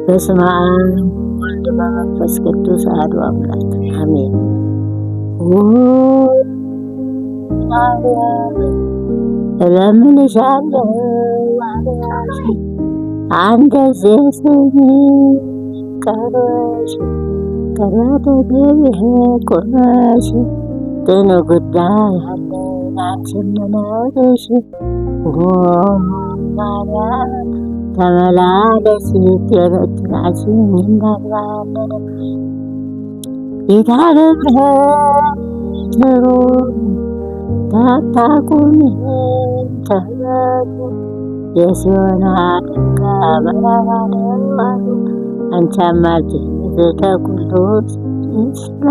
በስመ አብ ወወልድ ወመንፈስ ቅዱስ አሐዱ አምላክ አሜን። ማርያም እለምንሻለሁ ማርያም አንደዚህ ስሚ ቀረሽ ከአጠገቤ ቆመሽ ጥኑ ጉዳይ አለን አንቺን ልነግርሽ ማርያም ተመላለሽ ጤናችን እንዳልባለን የታረብረትሩ ታታቁሚ ተበቱ የሲሆን አደጋ መራራለዋሉ አንቺ አማልጅኝ ዘተኩሉ ሰይሰላ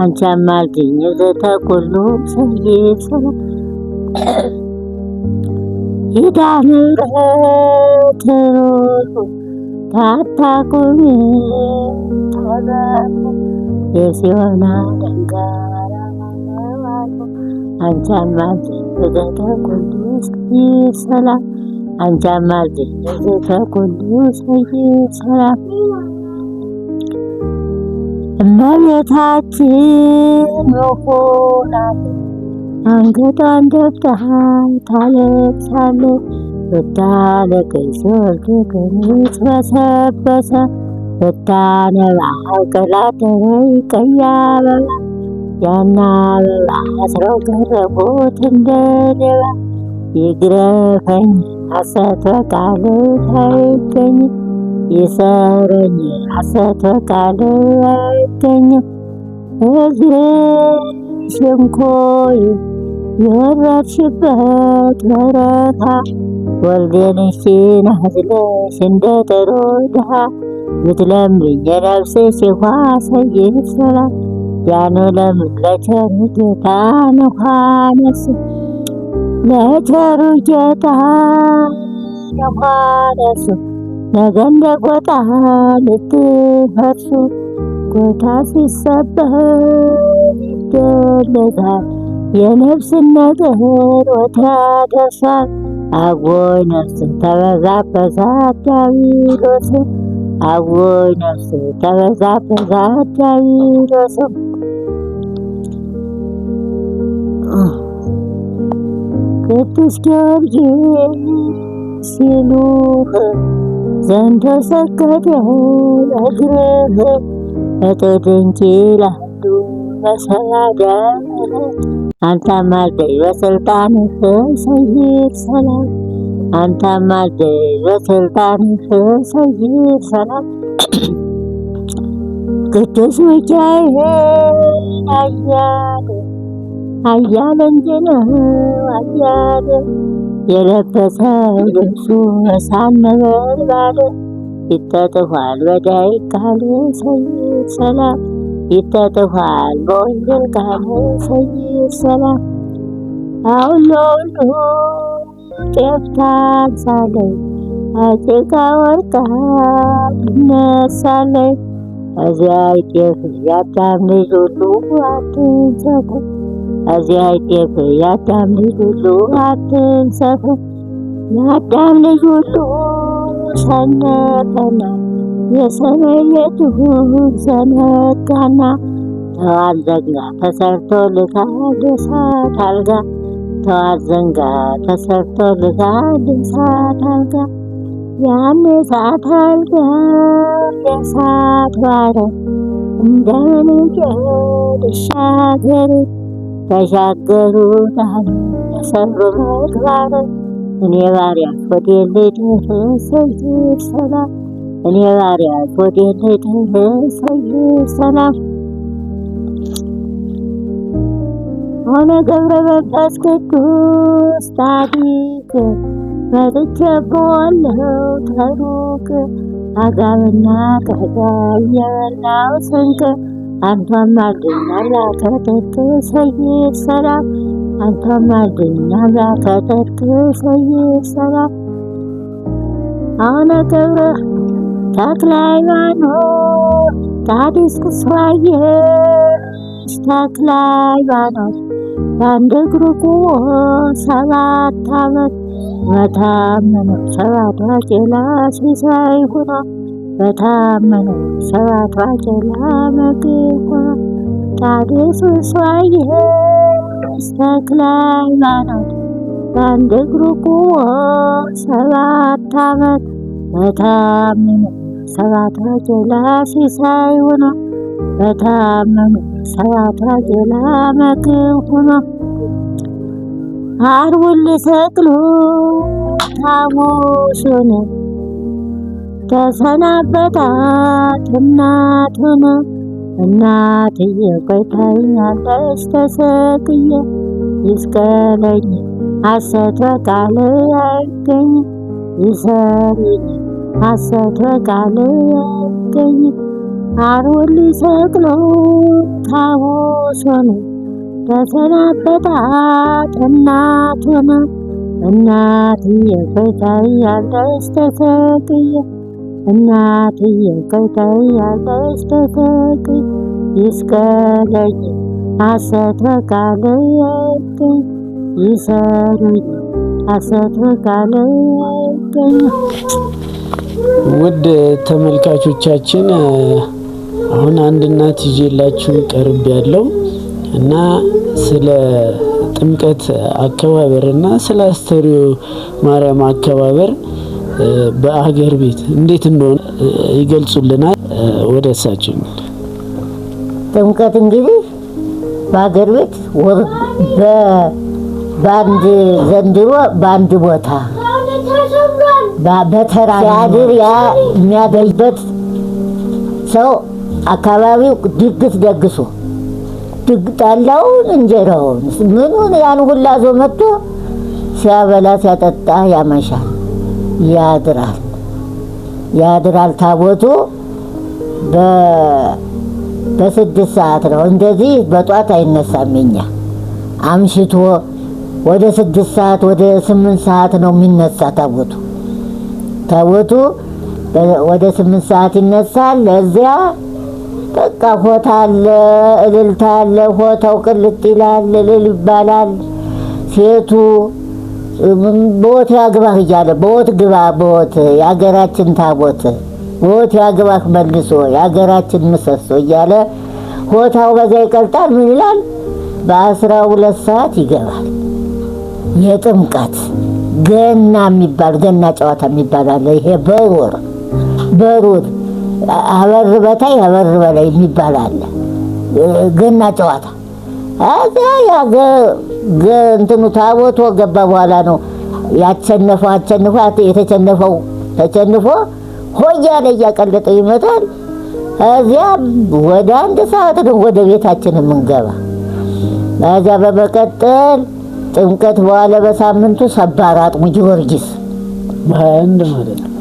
አንቺ አማልጅኝ ዘተኩሉ ሰይሰላ የታረብረትሩ ታታቁሚ ተበቱ የሲሆን አደጋ መራራለዋሉ አንቺ አማልጅኝ ዘተኩሉ ሰይሰላ አንቺ አማልጅኝ ዘተኩሉ ሰይሰላ እመቤታችን ሆናለች አንገቷን ደፍታ ታለቅሳለች ብታለቅስ ወልድ ቀሚስ በሰበሰ ብታነባ ቅላተይ ቀይ አበባ ያን አበባ አስረው ገረፉት እንደ ሌባ ይግረፈኝ ሐሰት በቃል አይገኝ ይሰረኝ ሐሰት በቃል አይገኝም እግርሽ እንኮይ የወረድሽበት በረሃ ወልደንሽን አዝለሽ እንደ ጥሩ ድሃ ብትለምኝ የነፍስሽ ውሃ ሰይሰላ ያኑ ለምን ለቸሩ ጌታ ውሃ ነፍስ ለቸሩ ጌታ ውሃ ነፍስ ነገ እንደ ጎጣ ልትፈርሱ ጎታ ሲሰበር ይደለታል የነፍስን ነገር ወታ ደርሷል አጎይ ነፍስ ተበዛበዛት ዲያብሎስ አጎይ ነፍስ ተበዛበዛት ዲያብሎስ ቅዱስ ጊዮርጊስ ሲሉህ ዘንዶ ሰገደ እግርህ እጥድንኪ ላሉ በሰላደር አንተ አማልደኝ በስልጣንህ ሰይሰላ አንተ አማልደኝ በስልጣንህ ሰይሰላ ቅዱስ ሚካኤል ኃያል እንጂ ነው ኃያል የለበሰ ልብሱ እሳት ነበልባል ይተጥፏል በዳይ ቃል ሰይሰላ ይተጥፏል በወንጌል ቃል ሰይሰላ አሁን ለሁሉ ጤፍ ታንሳለች አጭቃ ወርቃ ትነሳለች እዚያ ጤፍ ያዳም ልጅ ሁሉ አትንሰፉ እዚያ ጤፍ ያዳም ልጅ ሁሉ አትንሰፉ ያዳም ልጅ ሁሉ ሰነፈና የሰማይ ቤቱ ዘነጋና ተዋት ዘንጋ ተሰርቶልታል እሳት አልጋ ተዋት ዘንጋ ተሰርቶልታል እሳት አልጋ ያን እሳት አልጋ የእሳት ባሕር እንደምን ልሻገር ተሻገሩታል የሰሩ ምግባር እኔ ባሪያ ወዴት ልድረስ ሰይሰላ እኔ ባሪያ ወዴት ልድረስ ሰይሰላ ሆነ ገብረ መንፈስ ቅዱስ ጻድቅ መጥቼ በዋለሁ ከሩቅ አጋብና ቀጋ የበላው ስንቅ አንተ አማልደኝ አምላከ ጽድቅ ሰይሰላ አንተ አማልደኝ አምላከ ጽድቅ ሰይሰላ አሁነ ገብረ ተክለ ሃይማኖት ታዲስ ክስዋየሽ ተክለ ሃይማኖት በአንድ እግሩ ቆሞ 7 ዓመት መታመነው 7 ቄላ ሲሳይ ሆኖ በታመኑ ሰባት ባቄላ ምግብ ሆኖ ታዲያስ እሷዬ ተክለ ሃይማኖት በአንድ እግሩ ቆሞ 7 ዓመት በታመኑ ሰባት ባቄላ ሲሳይ ሆኖ በታመኑ ሰባት ባቄላ ምግብ ሆኖ ዓርቡን ሊሰቅሉ ሐሙሱን ተሰናበታት እናቱን። እናትዬ ቆይ ታይኛለሽ ተሰቅዬ ይስቀለኝ ሐሰት በቃል አይገኝ ይሰሩኝ ሐሰት በቃል አይገኝ። ዓርቡን ሊሰቅሉ ሐሙሱን ተሰናበታት እናቱን። እናትዬ ቆይ ታይኛለሽ ተሰቅዬ እናትዬ ቆይ ታይኛለሽ ተሰቅዬ ይስቀለኝ ሐሰት በቃል አይገኝ ይሰሩኝ ሐሰት በቃል አይገኝ። ውድ ተመልካቾቻችን አሁን አንድ እናት ይዤላችሁ ቀርብ ያለው እና ስለ ጥምቀት አከባበር እና ስለ አስተርዮ ማርያም አከባበር በአገር ቤት እንዴት እንደሆነ ይገልጹልናል። ወደ እሳችን። ጥምቀት እንግዲህ በአገር ቤት በአንድ ዘንድሮ በአንድ ቦታ በተራ ሲያድር ያ የሚያደርበት ሰው አካባቢው ድግስ ደግሶ ጠላውን እንጀራውን ምኑን ያን ሁላ ዞ መጥቶ ሲያበላ ሲያጠጣ ያመሻል ያድራል። ታቦቱ በ6 ሰዓት ነው። እንደዚህ በጧት አይነሳም። እኛ አምሽቶ ወደ 6 ሰዓት ወደ 8 ሰዓት ነው የሚነሳ ታቦቱ ወደ 8 ሰዓት ይነሳል። ለዚያ በቃ ሆታ አለ፣ እልልታ አለ። ሆታው ቅልጥ ይላል፣ እልል ይባላል። ሴቱ ቦት ያግባህ እያለ ቦት ግባ ቦት የሀገራችን ታቦት ቦት ያግባህ መልሶ የሀገራችን ምሰሶ እያለ ሆታው በዛ ይቀልጣል። ምን ይላል? በ12 ሰዓት ይገባል። የጥምቀት ገና የሚባል ገና ጨዋታ የሚባል አለ። ይሄ በሩር አበር በታይ አበር በላይ የሚባል አለ። ገና ጨዋታ አዛ እንትኑ ታቦቱ ገባ በኋላ ነው የተቸነፈው ተቸንፎ ሆያ ላይ ያቀለጠ ይመጣል። እዚያ ወደ 1 ሰዓት ነው ወደ ቤታችን የምንገባ። እዚያ በመቀጠል ጥምቀት በኋላ በሳምንቱ ሰባር አጥሙ ጊዮርጊስ በ21 ማለት ነው።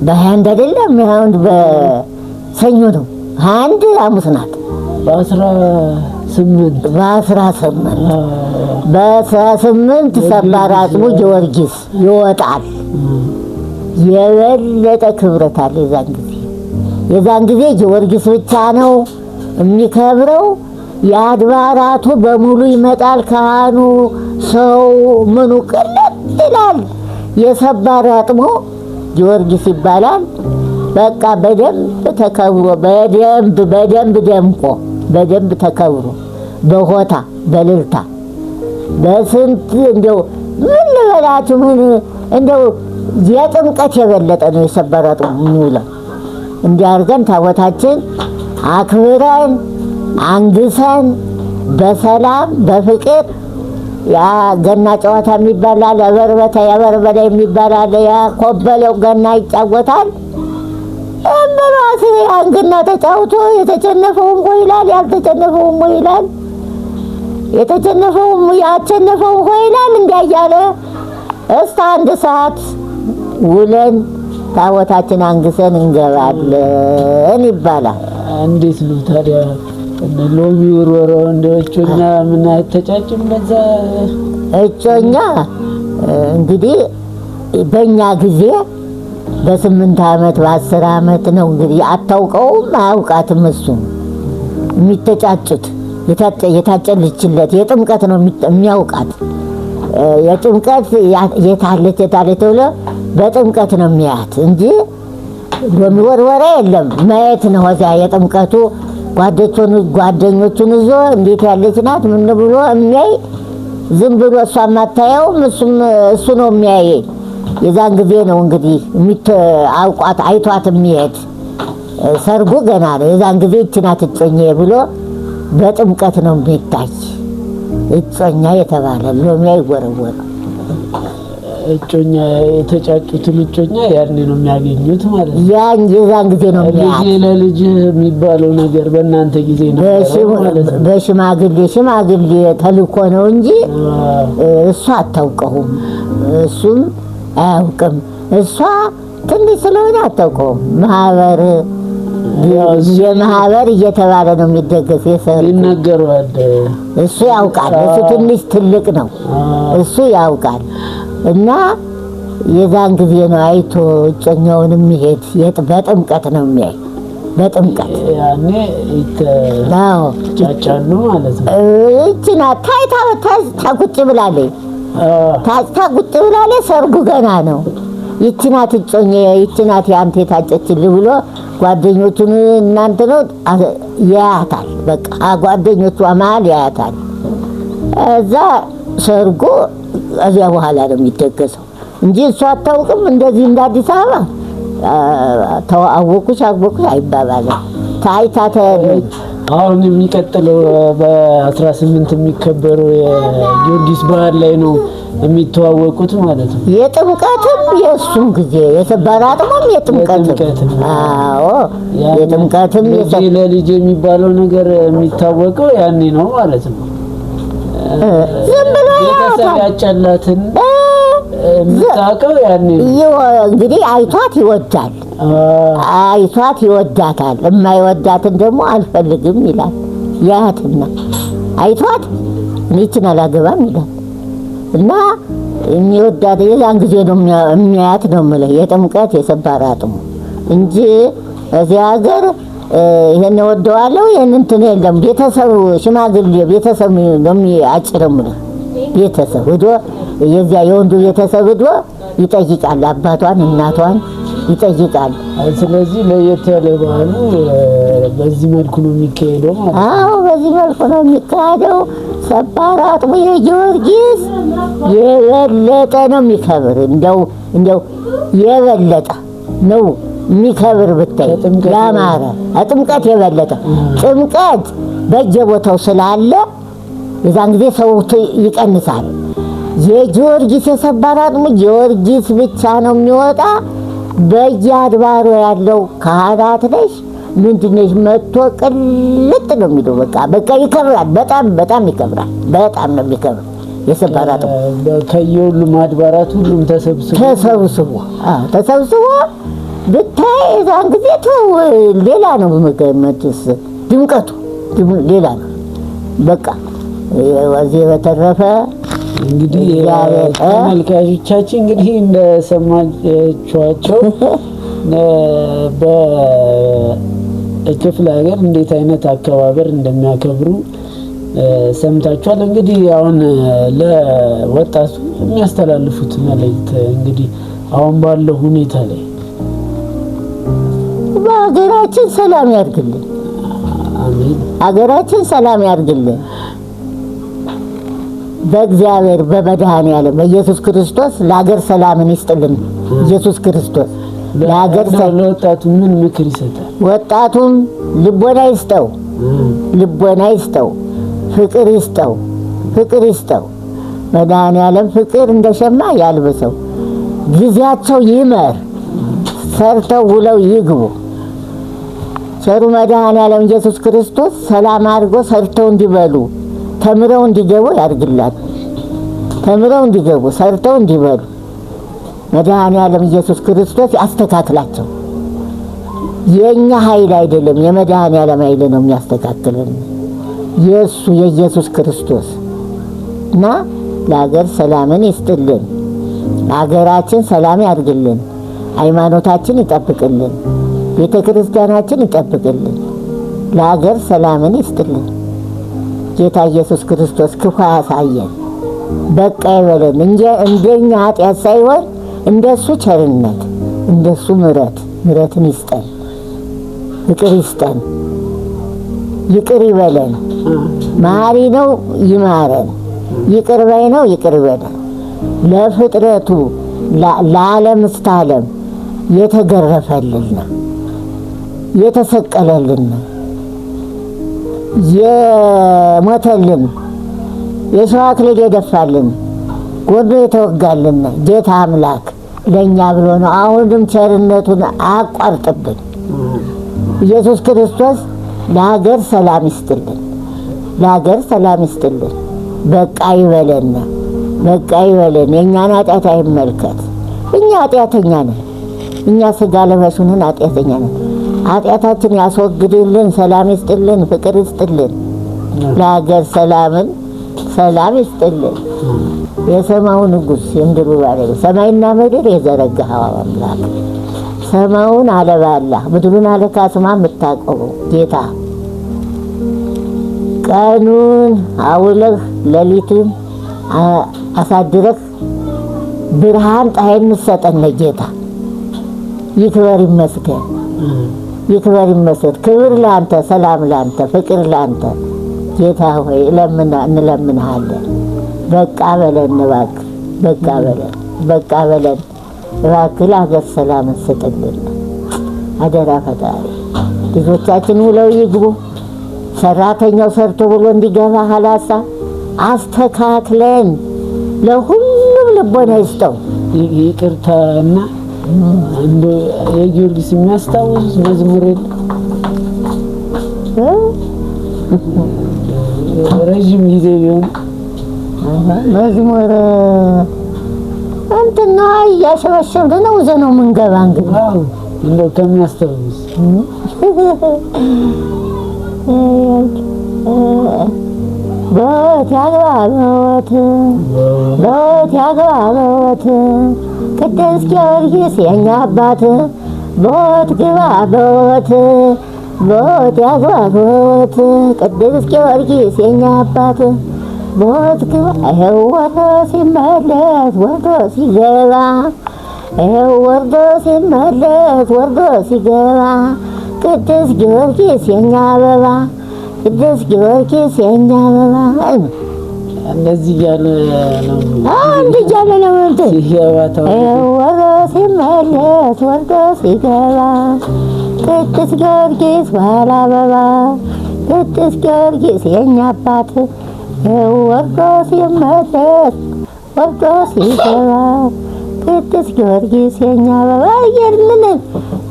በ21 አይደለም፣ አሁን በሰኞ ነው። 21 ሐሙስ ናት። በ18 ሰባር አጥሙ ጊዮርጊስ ይወጣል። የበለጠ ክብረት አለ የዛን ጊዜ ጊዮርጊስ ብቻ ነው የሚከብረው። የአድባራቱ በሙሉ ይመጣል። ካህኑ ሰው ምኑ ቅልጥ ይላል። የሰባር አጥሞ ጊዮርጊስ ይባላል። በቃ በደንብ ተከብሮ በደንብ ተከብሮ በሆታ በልልታ በስንት እንደው ምን ልበላችሁ ምን እንደው የጥምቀት የበለጠ ነው የሰባር አጥሞ የሚውለው። እንዲያርገን ታቦታችን አክብረን አንግሰን በሰላም በፍቅር ያ ገና ጨዋታ የሚባል አለ። ያበርበታ የሚባል አለ። ያ ኮበለው ገና ይጫወታል። እምራስ አንግና ተጫውቶ የተቸነፈውም ሆይ ይላል፣ ያልተቸነፈውም ሆይ ይላል፣ ያቸነፈውም ሆይ ይላል። እንዲያያለ እስከ 1 ሰዓት ውለን ታቦታችን አንግሰን እንገባለን ይባላል። እንዴት ነው ታዲያ ሎሚ ወርወራው እንደ እጮኛ ምን ተጫጭም በዛ? እጮኛ እንግዲህ በእኛ ጊዜ በ8 ዓመት በ10 ዓመት ነው እንግዲህ አታውቀውም አያውቃትም። እሱ የሚተጫጩት የታጨልችለት የጥምቀት ነው የሚያውቃት። የጥምቀት የታለች ተብሎ በጥምቀት ነው የሚያት እንጂ ሎሚ ወርወራ የለም ማየት ነው። እዚያ የጥምቀቱ ጓደኞቹን ይዞ እንዴት ያለች ናት ምን ብሎ የሚያይ ዝም ብሎ እሷ ማታየውም እሱ ነው የሚያይ። የዛን ጊዜ ነው እንግዲህ አውቋት አይቷት የሚሄድ። ሰርጉ ገና ነው። የዛን ጊዜ ይህች ናት እጮኛዬ ብሎ በጥምቀት ነው የሚታይ። እጮኛ የተባለ ሎሚ አይወረወርም። እጮኛ የተጫጩትን እጮኛ ያኔ ነው የሚያገኙት ማለት ነው። የዛን ጊዜ ነው የሚያዩት። ልጅ ለልጅ የሚባለው ነገር በእናንተ ጊዜ ነው ማለት ነው። በሽማግሌ ተልኮ ነው እንጂ እሷ አታውቀውም፣ እሱም አያውቅም። እሷ ትንሽ ስለሆነ አታውቀውም። የማህበር እየተባለ ነው የሚደገስ ይነገረዋል። እሱ ያውቃል። እሱ ትንሽ ትልቅ ነው፣ እሱ ያውቃል። እና የዛን ጊዜ ነው አይቶ እጮኛውን የሚሄድ። በጥምቀት ነው የሚያይ። በጥምቀት ያኔ ይተጫጫሉ ማለት ነው። እቺ ናት ታይታ ቁጭ ብላለች። ሰርጉ ገና ነው። ይቺ ናት እጮኛዬ፣ ይቺ ናት ያንተ የታጨችልህ ብሎ ጓደኞቹን እናንተ ነው ያያታል። በቃ ጓደኞቿ መሀል ያያታል። እዛ ሰርጉ እዚያ በኋላ ነው የሚደገሰው እንጂ እሷ አታውቅም። እንደዚህ እንደ አዲስ አበባ አወኩሽ አይባባልም። ታይታ አሁን የሚቀጥለው በ18 የሚከበረው የጊዮርጊስ በዓል ላይ ነው የሚተዋወቁት ማለት ነው። የጥምቀትም የእሱም ጊዜ የሰባራጥሞም የጥምቀትም የጥምቀትም ለልጅ የሚባለው ነገር የሚታወቀው ያኔ ነው ማለት ነው። ዝም ብሎ ቤተሰብ ያጨላትን የምታውቀው ያኔ እንግዲህ አይቷት ይወዳታል። የማይወዳትን ደግሞ አልፈልግም ይላል። ያያትና አይቷት እኔችን አላገባም ይላል። እና የሚወዳት የዛን ጊዜ ነው የሚያያት ነው የምልህ። የጥምቀት የሰባራጥሙ እንጂ እዚህ ሀገር ይሄን ወደዋለሁ ይሄን እንትን የለም። ቤተሰብ ሽማግሌ ቤተሰብ ነው የሚያጭረው። ቤተሰብ ሄዶ የዚያ የወንዱ ቤተሰብ ሄዶ ይጠይቃል። አባቷን እናቷን ይጠይቃል። ስለዚህ ለየት ያለ በዓሉ በዚህ መልኩ ነው የሚካሄደው ማለት ነው። አዎ በዚህ መልኩ ነው የሚካሄደው። ሰባራጥሙ የጊዮርጊስ የበለጠ ነው የሚከብር። እንደው የበለጠ ነው የሚከብር ብታይ ያማረ ጥምቀት የበለጠ ጥምቀት በየቦታው ስላለ የዛን ጊዜ ሰው ይቀንሳል። የጊዮርጊስ የሰባራጥሙ ጊዮርጊስ ብቻ ነው የሚወጣ። በየአድባሩ ያለው ካህናት ነሽ ምንድነሽ መጥቶ ቅልጥ ነው የሚለው። በቃ ይከብራል። በጣም ይከብራል። በጣም ነው የሚከብር የሰባራጥሙ። ከየሁሉም አድባራት ሁሉም ተሰብስቦ ብታይ የዛን ጊዜ ሌላ ነው መገመትስ ድምቀቱ ሌላ ነው። በቃ ወዚህ በተረፈ እንግዲህ ተመልካቾቻችን እንግዲህ እንደሰማችኋቸው በክፍለ ሀገር እንዴት አይነት አከባበር እንደሚያከብሩ ሰምታችኋል። እንግዲህ አሁን ለወጣቱ የሚያስተላልፉት መልእክት እንግዲህ አሁን ባለው ሁኔታ ላይ በሀገራችን ሰላም ያድርግልን። አሜን። ሀገራችን ሰላም ያድርግልን። በእግዚአብሔር በመድኃኔዓለም በኢየሱስ ክርስቶስ ለሀገር ሰላምን ይስጥልን። ኢየሱስ ክርስቶስ ለሀገር ለወጣቱ ምን ምክር ይሰጣል? ወጣቱም ልቦና ይስጠው፣ ፍቅር ይስጠው። መድኃኔዓለም ፍቅር እንደሸማ ያልብሰው። ጊዜያቸው ይመር፣ ሰርተው ውለው ይግቡ። ቸሩ መድኃኔዓለም ኢየሱስ ክርስቶስ ሰላም አድርጎ ሰርተው እንዲበሉ ተምረው እንዲገቡ ያድርግላት። ተምረው እንዲገቡ ሰርተው እንዲበሉ መድኃኔዓለም ኢየሱስ ክርስቶስ ያስተካክላቸው። የኛ ኃይል አይደለም፣ የመድኃኔዓለም ኃይል ነው የሚያስተካክልን። የእሱ የኢየሱስ ክርስቶስ እና ለሀገር ሰላምን ይስጥልን። ሀገራችን ሰላም ያድርግልን። ሃይማኖታችን ይጠብቅልን። ቤተ ክርስቲያናችን ይጠብቅልን። ለሀገር ሰላምን ይስጥልን። ጌታ ኢየሱስ ክርስቶስ ክፉ ያሳየን፣ በቃ ይበለን። እንደኛ ኃጢአት ሳይሆን እንደሱ ቸርነት፣ እንደሱ ምሕረት ምሕረትን ይስጠን፣ ፍቅር ይስጠን፣ ይቅር ይበለን። መሐሪ ነው ይማረን፣ ይቅር ባይ ነው ይቅር ይበለን። ለፍጥረቱ ለዓለም እስተ ዓለም የተገረፈልን የተሰቀለልን የሞተልን የሸዋ አክሊል የደፋልን ጎኑ የተወጋልን ጌታ አምላክ ለእኛ ብሎ ነው። አሁንም ቸርነቱን አያቋርጥብን። ኢየሱስ ክርስቶስ ለሀገር ሰላም ይስጥልን፣ ለሀገር ሰላም ይስጥልን። በቃ ይበለን፣ በቃ ይበለን። የእኛን ኃጢአት አይመልከት። እኛ ኃጢአተኛ ነን፣ እኛ ስጋ ለባሽ ነን፣ ኃጢአተኛ ነን። ኃጢአታችን ያስወግድልን፣ ሰላም ይስጥልን፣ ፍቅር ይስጥልን። ለሀገር ሰላም ይስጥልን። የሰማዩ ንጉሥ የምድሩ ባለቤት ሰማይና ምድር የዘረጋኸው አምላክ ሰማዩን አለባላ ምድሩን አለካስማ የምታቆመው ጌታ ቀኑን አውለህ ሌሊቱን አሳድረህ ብርሃን ፀሐይ የምትሰጠን ጌታ ይክበር ይመስገን፣ ይክበር ይመስገን። ክብር ለአንተ፣ ሰላም ለአንተ፣ ፍቅር ለአንተ ጌታ ሆይ እንለምንሃለን። በቃ በለን እባክህ፣ በቃ በለን፣ በቃ በለን እባክህ። ለሀገር ሰላም እንስጥልን አደራ ፈጣሪ። ልጆቻችን ውለው ይግቡ፣ ሰራተኛው ሰርቶ ብሎ እንዲገባ ሀላሳ አስተካክለን ለሁሉም ልቦና ይስጠው። ይቅርታና እንደ የጊዮርጊስ የሚያስታውስ መዝሙር ረዥም ጊዜ ቢሆን መዝሙር እንትና እያሸበሸብን ነው ዘነው ምንገባ እንግዲህ እንደው ከሚያስታውስ በት ያግባበት በት ያግባበት ቅዱስ ጊዮርጊስ የኛ አባት በት ግባበት በት ያግባበት ቅዱስ ጊዮርጊስ የኛ አባት በት ግባ ወርዶ ሲመለስ ወርዶ ሲገባ ወርዶ ሲመለስ ወርዶ ሲገባ ቅዱስ ጊዮርጊስ የኛ አበባ ቅዱስ ጊዮርጊስ የኛ አበባ እንደዚህ እያለ ነው። አንድ እያለ ነው እንትን ወርዶ ሲመለስ ወርዶ ሲገባ ቅዱስ ጊዮርጊስ ባለ አበባ ቅዱስ ጊዮርጊስ የኛ አባት ወርዶ ሲመለስ ወርዶ ሲገባ ቅዱስ ጊዮርጊስ የኛ አበባ እያልን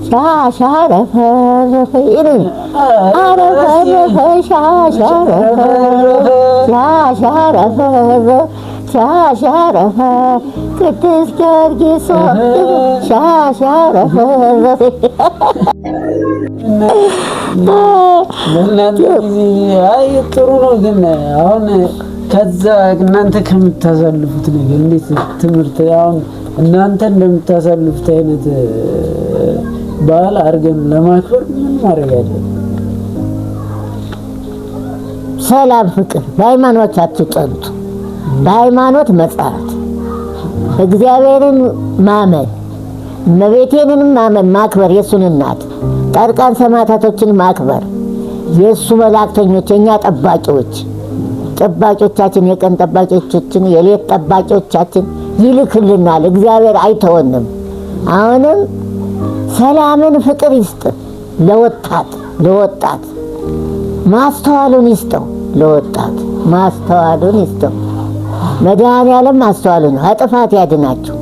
ሻሻረፈረፈ አረፈረፈ ሻሻረፈረፈ ሻሻረፈ ቅዱስ ጊዮርጊስ ሻሻረፈረፈ ጥሩ ነው። ግን አሁን ከዛ እናንተ ከምታሳልፉት ነገር እንዴት ትምህርት አሁን እናንተ እንደምታሳልፉት አይነት በዓል አድርገን ለማክበር ምን ማድረግ አለብን? ሰላም፣ ፍቅር በሃይማኖታችሁ ጸንቱ። በሃይማኖት መጽናት፣ እግዚአብሔርን ማመን፣ እመቤቴንን ማመን፣ ማክበር፣ የእሱን እናት ጻድቃን ሰማዕታቶችን ማክበር፣ የእሱ መላእክተኞች የእኛ ጠባቂዎች ጠባቂዎቻችን የቀን ጠባቂዎቻችን የሌት ጠባቂዎቻችን ይልክልናል። እግዚአብሔር አይተወንም። አሁንም ሰላምን ፍቅር ይስጥ። ለወጣት ማስተዋሉን ይስጠው። ለወጣት ማስተዋሉን ይስጠው። መድኃኔዓለም ማስተዋሉ ነው። ከጥፋት ያድናቸው፣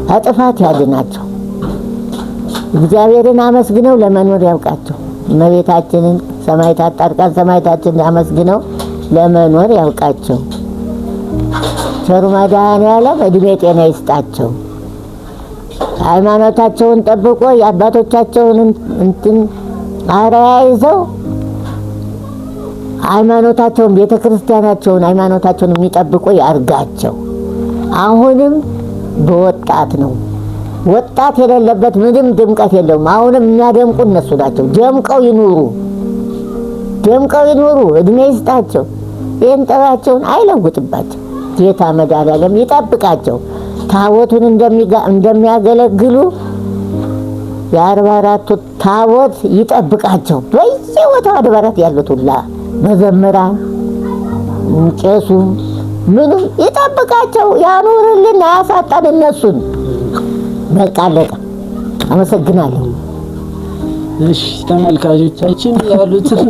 ከጥፋት ያድናቸው። እግዚአብሔርን አመስግነው ለመኖር ያውቃቸው። እመቤታችንን ሰማዕታት ጻድቃን ሰማዕታችንን አመስግነው ለመኖር ያውቃቸው። ቸሩ መድኃኔዓለም እድሜ ጤና ይስጣቸው። ሃይማኖታቸውን ጠብቆ የአባቶቻቸውን እንትን አርአያ ይዘው ሃይማኖታቸውን ቤተክርስቲያናቸውን ሃይማኖታቸውን የሚጠብቁ ያርጋቸው። አሁንም በወጣት ነው። ወጣት የሌለበት ምንም ድምቀት የለውም። አሁንም የሚያደምቁ እነሱ ናቸው። ደምቀው ይኑሩ፣ ደምቀው ይኑሩ። እድሜ ይስጣቸው። ይህን ጠባያቸውን አይለውጥባቸው። ጌታ መድኃኔዓለም ይጠብቃቸው። ታቦቱን እንደሚያገለግሉ የ44ቱ ታቦት ይጠብቃቸው። በየቦታው አድባራት ያሉት ሁላ መዘምራን ቄሱ ምንም ይጠብቃቸው፣ ያኑርልን፣ አያሳጣን እነሱን። በቃ አለቀ። አመሰግናለሁ። እሺ ተመልካቾቻችን ያሉትን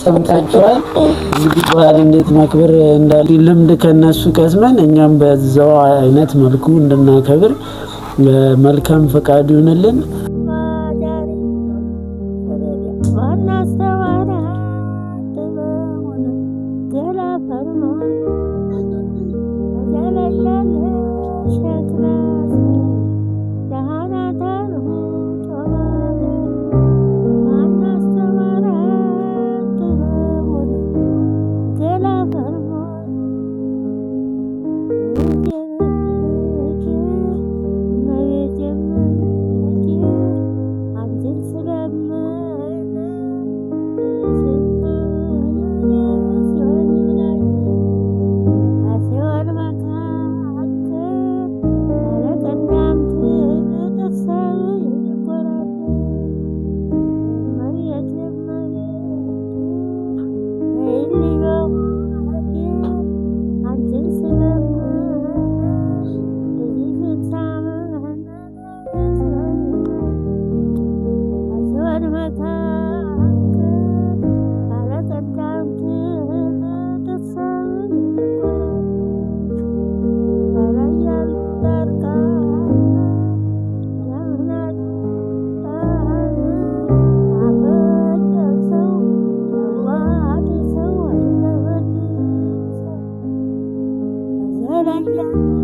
ሰምታችኋል። እንግዲህ በዓል እንዴት ማክበር እንዳለ ልምድ ከነሱ ቀስመን እኛም በዛው አይነት መልኩ እንድናከብር መልካም ፈቃድ ይሁንልን። Yeah.